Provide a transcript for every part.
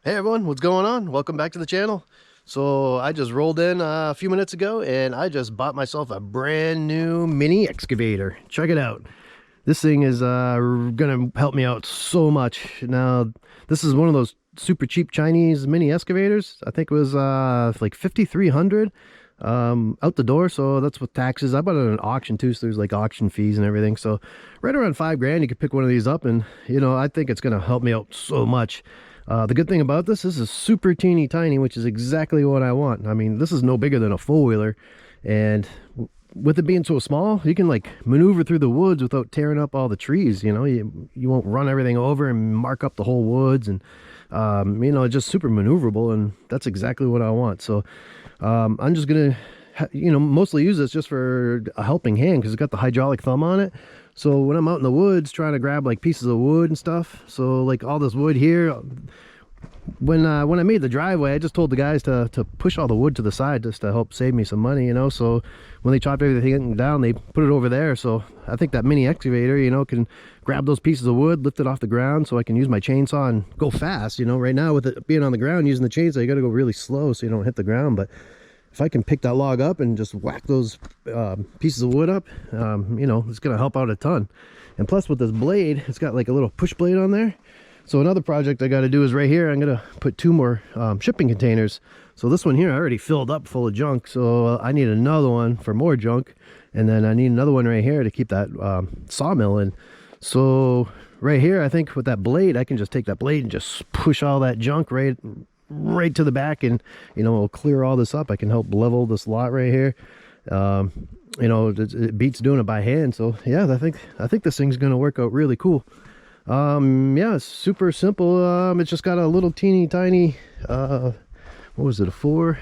Hey everyone, what's going on? Welcome back to the channel. So I just rolled in a few minutes ago and I just bought myself a brand new mini excavator. Check it out. This thing is gonna help me out so much. Now, this is one of those super cheap Chinese mini excavators. I think it was like 5,300 out the door, so that's with taxes. I bought it at an auction too, so there's like auction fees and everything. So right around 5 grand you could pick one of these up, and I think it's gonna help me out so much. The good thing about this is super teeny tiny, which is exactly what I want. I mean, this is no bigger than a four-wheeler, and with it being so small, you can like maneuver through the woods without tearing up all the trees. You won't run everything over and mark up the whole woods, and it's just super maneuverable, and that's exactly what I want. So I'm just gonna mostly use this just for a helping hand because it's got the hydraulic thumb on it. So when I'm out in the woods trying to grab like pieces of wood and stuff, so like all this wood here, when I made the driveway, I just told the guys to push all the wood to the side just to help save me some money, so when they chopped everything down, they put it over there. So I think that mini excavator, can grab those pieces of wood, lift it off the ground, so I can use my chainsaw and go fast. Right now with it being on the ground, using the chainsaw, you got to go really slow so you don't hit the ground. But if I can pick that log up and just whack those pieces of wood up, it's going to help out a ton. And plus with this blade, it's got like a little push blade on there. So another project I got to do is right here. I'm going to put two more shipping containers. So this one here I already filled up full of junk. So I need another one for more junk. And then I need another one right here to keep that sawmill in. So right here, I think with that blade, I can just take that blade and just push all that junk right to the back, and it'll clear all this up. I can help level this lot right here. It beats doing it by hand. So yeah, I think this thing's gonna work out really cool. Yeah, it's super simple. It's just got a little teeny tiny what was it, a 4?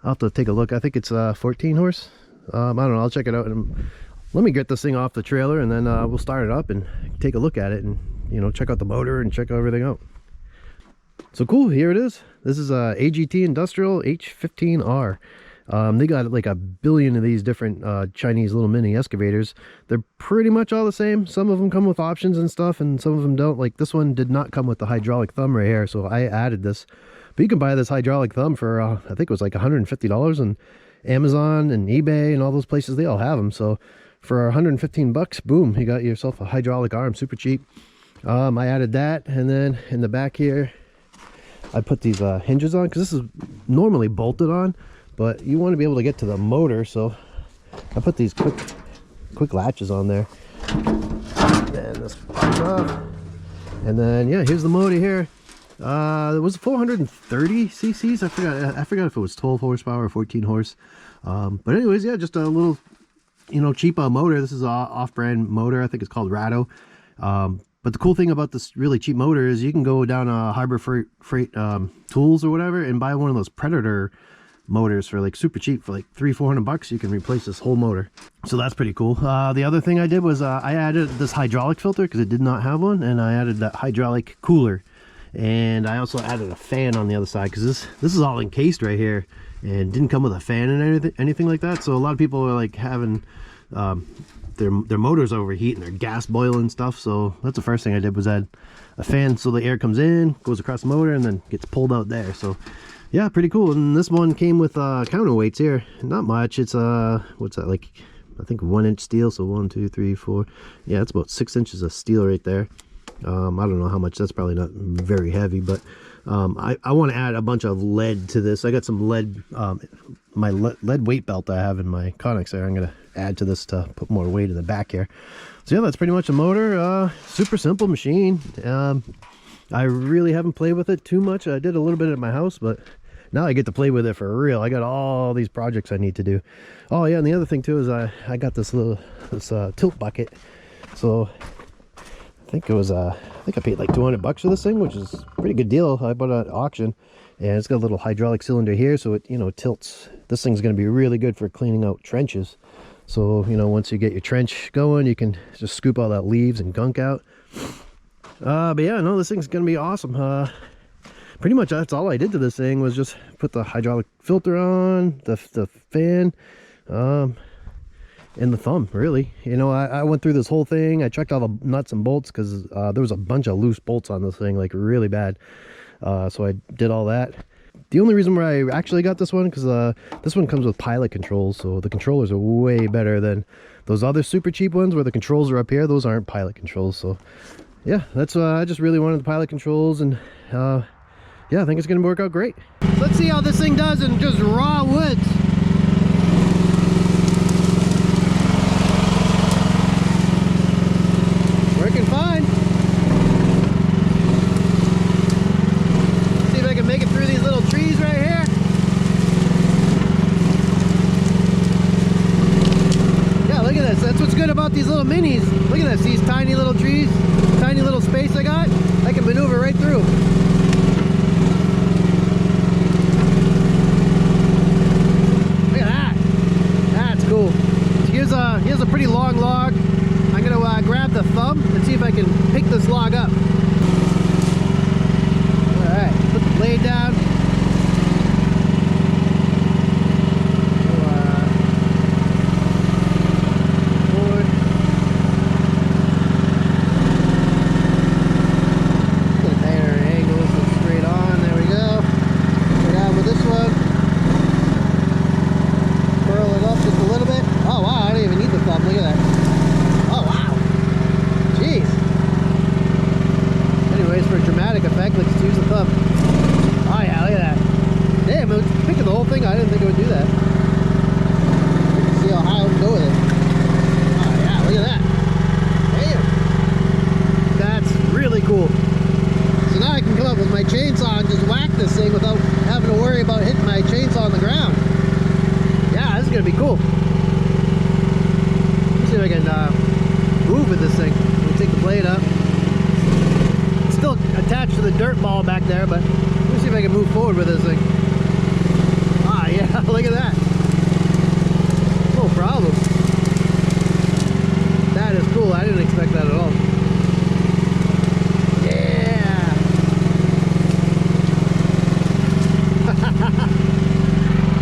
I'll have to take a look. I think it's 14 horse. I don't know, I'll check it out, and let me get this thing off the trailer, and then we'll start it up and take a look at it, and check out the motor and check everything out. So cool, here it is. This is a AGT Industrial H15R. They got like a billion of these different Chinese little mini excavators. They're pretty much all the same. Some of them come with options and stuff, and some of them don't. Like this one did not come with the hydraulic thumb right here, so I added this. But you can buy this hydraulic thumb for, I think it was like $150 on Amazon and eBay and all those places. They all have them. So for 115 bucks, boom, you got yourself a hydraulic arm, super cheap. I added that, and then in the back here, I put these hinges on because this is normally bolted on, but you want to be able to get to the motor, so I put these quick latches on there. And this pops off, and then yeah, here's the motor here. It was 430 cc's. I forgot if it was 12 horsepower or 14 horse. But anyways, yeah, just a little cheap motor. This is an off-brand motor. I think it's called Rato. But the cool thing about this really cheap motor is you can go down a Harbor Freight Tools or whatever and buy one of those Predator motors for like super cheap, for like $300-400 bucks. You can replace this whole motor. So that's pretty cool. The other thing I did was I added this hydraulic filter because it did not have one, and I added that hydraulic cooler, and I also added a fan on the other side because this is all encased right here and didn't come with a fan and anything like that. So a lot of people are like having their motors overheat and their gas boil and stuff. So that's the first thing I did, was add a fan so the air comes in, goes across the motor, and then gets pulled out there. So yeah, pretty cool. And this one came with counterweights here. Not much. It's what's that, like I think 1-inch steel. So 1 2 3 4, yeah, it's about 6 inches of steel right there. I don't know how much. That's probably not very heavy, but I want to add a bunch of lead to this. I got some lead, my lead weight belt I have in my Conex there. I'm gonna add to this to put more weight in the back here. So yeah, that's pretty much a motor. Super simple machine. I really haven't played with it too much. I did a little bit at my house, but now I get to play with it for real. I got all these projects I need to do. Oh yeah, and the other thing too is I got this tilt bucket. So I think I paid like 200 bucks for this thing, which is a pretty good deal. I bought it at auction, and it's got a little hydraulic cylinder here, so it tilts. This thing's going to be really good for cleaning out trenches. So once you get your trench going, you can just scoop all that leaves and gunk out. But yeah, no, this thing's going to be awesome. Pretty much that's all I did to this thing, was just put the hydraulic filter on, the fan, and the thumb, really. I went through this whole thing. I checked all the nuts and bolts because there was a bunch of loose bolts on this thing, like really bad. So I did all that. The only reason why I actually got this one, because this one comes with pilot controls, so the controllers are way better than those other super cheap ones where the controls are up here. Those aren't pilot controls. So yeah, that's I just really wanted the pilot controls, and yeah, I think it's gonna work out great. Let's see how this thing does in just raw woods. Working fine. See if I can make it through these little trees right here. Yeah, look at this. That's what's good about these little minis. Look at this. These tiny little trees, tiny little space I got. I can maneuver right through. Look at that. That's cool. Here's a pretty long log. I'm gonna grab the thumb and see if I can pick this log up. Alright, put the blade down. Forward. Get a better angle, this looks straight on. There we go. Go down with this one. Curl it up just a little bit. Oh wow, I didn't even need the thumb. Look at that. Oh wow. Jeez. Anyways, for a dramatic effect, let's use the thumb. Oh yeah, look at that. Damn, it was picking the whole thing. I didn't think it would do that. Let's see how high I would go with it. Oh yeah, look at that. Damn. That's really cool. So now I can come up with my chainsaw and just whack this thing without having to worry about hitting my chainsaw on the ground. Yeah, this is gonna be cool. Let's see if I can move with this thing. Let me take the blade up. It's still attached to the dirt ball back there, but let me see if I can move forward with this thing. Ah, yeah, look at that. No problem. That is cool. I didn't expect that at all. Yeah.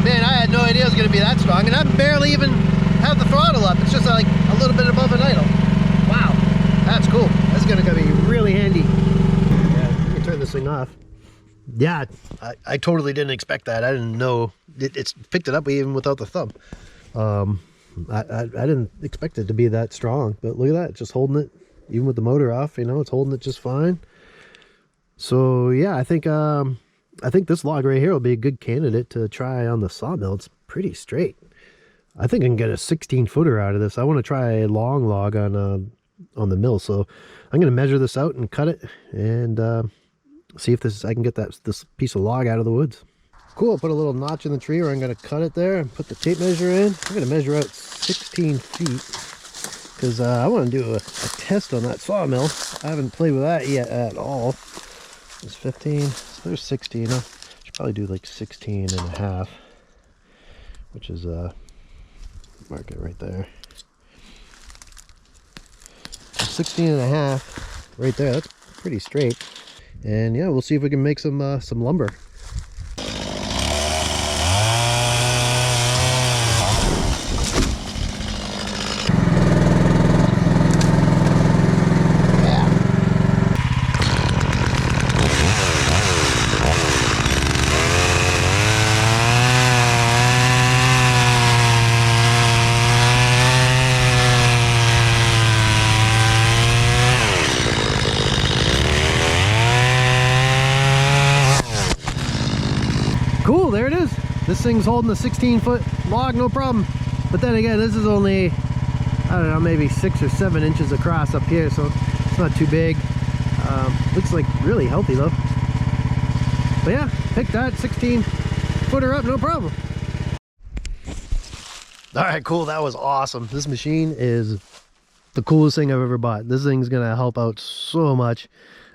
Man, I had no idea it was going to be that strong, and I barely even have the throttle up. It's just like a little bit above an idle. Wow, that's cool. That's going to be really handy. Yeah, you can turn this thing off. Yeah, I totally didn't expect that. I didn't know it's picked it up even without the thumb. I didn't expect it to be that strong, but look at that, just holding it even with the motor off. You know, it's holding it just fine. So yeah, I think this log right here will be a good candidate to try on the sawmill. It's pretty straight. I think I can get a 16-footer out of this. I want to try a long log on the mill, so I'm going to measure this out and cut it and see if I can get this piece of log out of the woods. Cool. Put a little notch in the tree where I'm going to cut it there and put the tape measure in. I'm going to measure out 16 feet because I want to do a test on that sawmill. I haven't played with that yet at all. It's 15. So there's 16. I should probably do like 16 and a half, which is mark it right there. 16 and a half right there. That's pretty straight. And yeah, we'll see if we can make some lumber. Cool, there it is. This thing's holding a 16-foot log, no problem. But then again, this is only, I don't know, maybe 6 or 7 inches across up here, so it's not too big. Looks like really healthy though. But yeah, pick that 16-footer up, no problem. All right, cool. That was awesome. This machine is the coolest thing I've ever bought. This thing's gonna help out so much.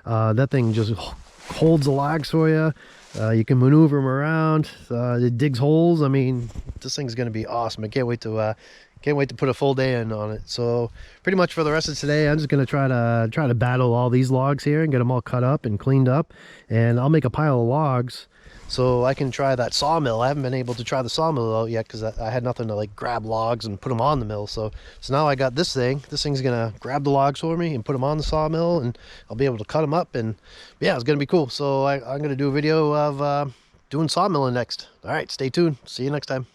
That thing just holds the logs for you. You can maneuver them around. It digs holes. I mean, this thing's going to be awesome. I can't wait to Can't wait to put a full day in on it. So pretty much for the rest of today, I'm just gonna try to battle all these logs here and get them all cut up and cleaned up, and I'll make a pile of logs so I can try that sawmill. I haven't been able to try the sawmill out yet because I had nothing to like grab logs and put them on the mill. So now I got this thing. This thing's gonna grab the logs for me and put them on the sawmill, and I'll be able to cut them up, and yeah, it's gonna be cool. So I'm gonna do a video of doing sawmilling next. All right, stay tuned. See you next time.